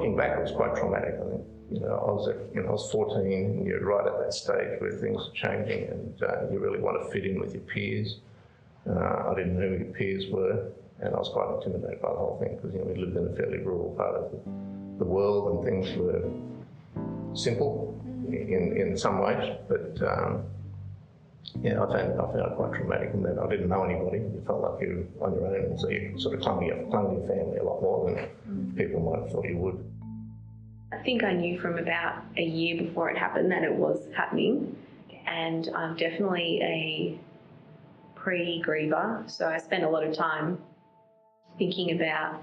looking back, it was quite traumatic, I think. I was 14, and you're right at that stage where things are changing and you really want to fit in with your peers. I didn't know who your peers were, and I was quite intimidated by the whole thing because we lived in a fairly rural part of the world and things were simple in some ways, but I found it quite traumatic in that I didn't know anybody. You felt like you were on your own, and so you sort of clung to your family a lot more than people might have thought you would. I think I knew from about a year before it happened that it was happening, and I'm definitely a pre-griever, so I spent a lot of time thinking about,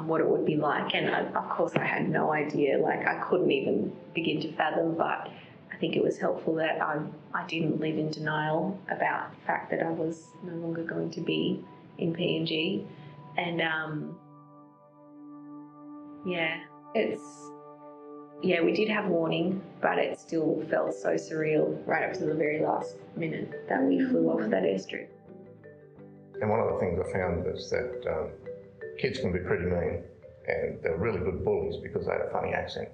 what it would be like, and of course I had no idea, I couldn't even begin to fathom, but I think it was helpful that I didn't live in denial about the fact that I was no longer going to be in PNG, and we did have warning, but it still felt so surreal right up to the very last minute that we flew off that airstrip. And one of the things I found is that kids can be pretty mean, and they're really good bullies because they had a funny accent.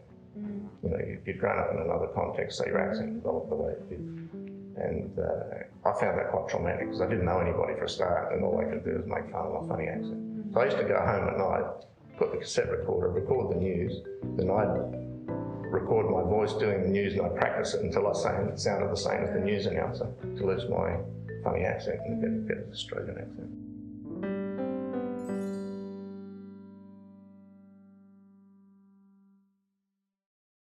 You'd grown up in another context, so your accent developed the way it did. And I found that quite traumatic because I didn't know anybody for a start, and all they could do was make fun of my funny accent. So I used to go home at night, put the cassette recorder, record the news, then I'd record my voice doing the news and I'd practice it until I sounded the same as the news announcer, to lose my funny accent and get an Australian accent.